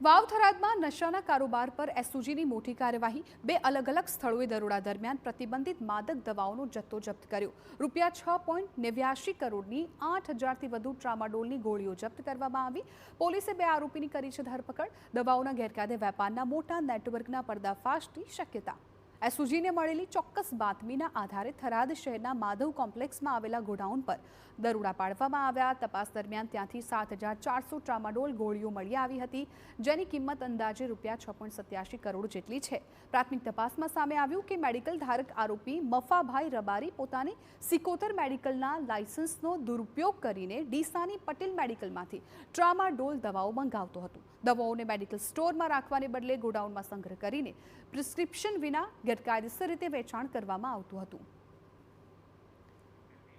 વાવ થરાદમાં નશાના કારોબાર પર એસઓજીની મોટી કાર્યવાહી। બે અલગ અલગ સ્થળોએ દરોડા દરમિયાન પ્રતિબંધિત માદક દવાઓનો જથ્થો જપ્ત કર્યો। રૂપિયા 6.89 કરોડની 8,000થી વધુ ટ્રામાડોલની ગોળીઓ જપ્ત કરવામાં આવી। પોલીસે બે આરોપીની કરી છે ધરપકડ। દવાઓના ગેરકાયદે વેપારના મોટા નેટવર્કના પર્દાફાશની શક્યતા। એસઓજીને મળેલી ચોક્કસ બાતમીના આધારે થરાદ શહેરના માધવ કોમ્પ્લેક્સમાં આવેલા ગોડાઉન પર દરોડા પાડવામાં આવ્યા। તપાસ દરમિયાન ત્યાંથી 7,400 ટ્રામાડોલ ગોળીઓ મળી આવી હતી, જેની કિંમત અંદાજે રૂપિયા 6.87 કરોડ જેટલી છે। પ્રાથમિક તપાસમાં સામે આવ્યું કે મેડિકલ ધારક આરોપી મફાભાઈ રબારી પોતાની સિકોતર મેડિકલના લાયસન્સનો દુરુપયોગ કરીને ડીસાની પટેલ મેડિકલમાંથી ટ્રામાડોલ દવાઓ મંગાવતો હતો। દવાઓને મેડિકલ સ્ટોરમાં રાખવાને બદલે ગોડાઉનમાં સંગ્રહ કરીને પ્રિસ્ક્રિપ્શન વિના ગેરકાયદેસર રીતે વેચાણ કરવામાં આવતું હતું।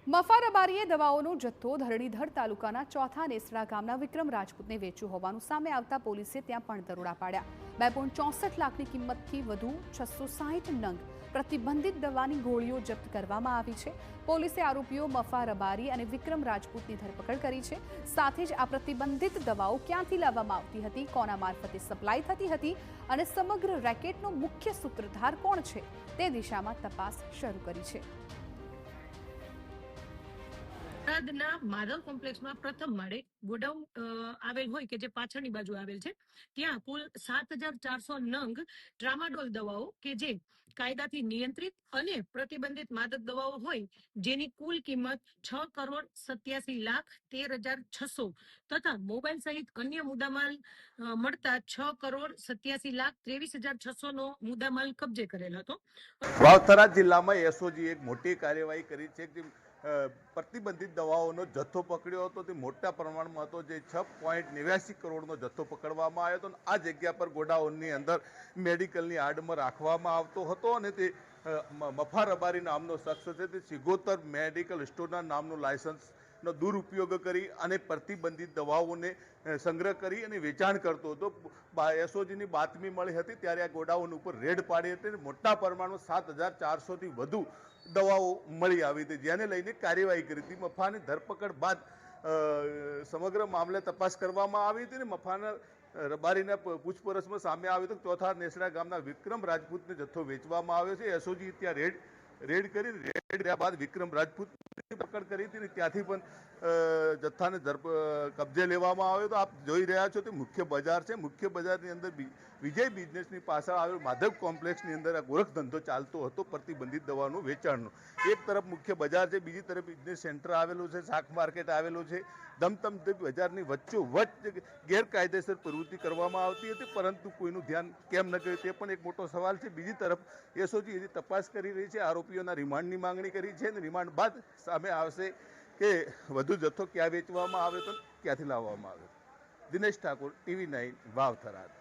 મફા રબારીએ દવાઓનો જથ્થો ધરણીધર તાલુકાના ચોથા નેસડા ગામના વિક્રમ રાજપૂતને વેચ્યું હોવાનું સામે આવતા પોલીસે ત્યાં પણ દરોડા પાડ્યા। 2.64 લાખની કિંમતથી વધુ 660 નંગ પ્રતિબંધિત દવાની ગોળીઓ જપ્ત કરવામાં આવી છે। પોલીસે આરોપીઓ મફા રબારી અને વિક્રમ રાજપૂતની ધરપકડ કરી છે। સાથે જ આ પ્રતિબંધિત દવાઓ ક્યાંથી લાવવામાં આવતી હતી, કોના મારફતે સપ્લાય થતી હતી અને સમગ્ર રેકેટનો મુખ્ય સૂત્રધાર કોણ છે તે દિશામાં તપાસ શરૂ કરી છે। થરાદના માધવ કોમ્પ્લેક્સમાં પ્રથમ માળે ગોડાઉન આવેલ હોય કે જે પાછળની બાજુ આવેલ છે, ત્યાં કુલ 7,400 નંગ ટ્રામાડોલ દવાઓ કે જે કાયદાથી નિયંત્રિત અને પ્રતિબંધિત માદક દવાઓ હોય, જેની કુલ કિંમત 6,87,13,600 તથા મોબાઈલ સહિત અન્ય મુદ્દામાલ મળતા 6,87,23,600 નો મુદ્દામાલ કબજે કરેલ હતો। વાવ-થરાદ જિલ્લામાં એસઓજી એક મોટી કાર્યવાહી કરી છે કે પ્રતિબંધિત દવાઓનો જથ્થો પકડ્યો હતો, તે મોટા પ્રમાણમાં હતો, જે 6.89 કરોડનો જથ્થો પકડવામાં આવ્યો હતો। આ જગ્યા પર ગોડાઉનની અંદર મેડિકલની આડમાં રાખવામાં આવતો હતો અને તે મફા રબારી નામનો શખ્સ છે, તે સિકોતર મેડિકલ સ્ટોરના નામનું લાયસન્સનો દુરુપયોગ કરી અને પ્રતિબંધિત દવાઓને સંગ્રહ કરી અને વેચાણ કરતો હતો। એસઓજીની બાતમી મળી હતી ત્યારે આ ગોડાઉન ઉપર રેડ પાડી હતી। મોટા પ્રમાણમાં 7,400થી વધુ દવાઓ મળી આવી હતી, જેને લઈને કાર્યવાહી કરી હતી। મફાની ધરપકડ બાદ સમગ્ર મામલે તપાસ કરવામાં આવી હતી અને મફાના રબારીના પૂછપરછમાં સામે આવ્યું હતું ચોથા નેસડા ગામના વિક્રમ રાજપૂતને જથ્થો વેચવામાં આવ્યો છે। એસઓજી ત્યાં રેડ કર્યા બાદ વિક્રમ રાજપૂતની પકડ કરી હતી, ત્યાંથી પણ જથ્થાને કબજે લેવામાં આવ્યો હતો। આપ જોઈ રહ્યા છો તે મુખ્ય બજાર છે। મુખ્ય બજારની અંદર વિજય બિઝનેસની પાછળ આવેલ માધવ કોમ્પ્લેક્સની અંદર આ ગોરખ ધંધો ચાલતો હતો પ્રતિબંધિત દવાનું વેચાણનો। એક તરફ મુખ્ય બજાર છે, બીજી તરફ બિઝનેસ સેન્ટર આવેલું છે, શાક માર્કેટ આવેલું છે। ધમધમતી બજારની વચ્ચોવચ્ચ ગેરકાયદેસર પ્રવૃત્તિ કરવામાં આવતી હતી, પરંતુ કોઈનું ધ્યાન કેમ ન કર્યું તે પણ એક મોટો સવાલ છે। બીજી તરફ એસઓજી એની તપાસ કરી રહી છે, આરોપીઓના રિમાન્ડની માંગણી કરી છે અને રિમાન્ડ બાદ સામે આવશે કે વધુ જથ્થો ક્યાં વેચવામાં આવ્યો હતો, ક્યાંથી લાવવામાં આવ્યો। દિનેશ ઠાકોર, TV9 વાવ થરાદ।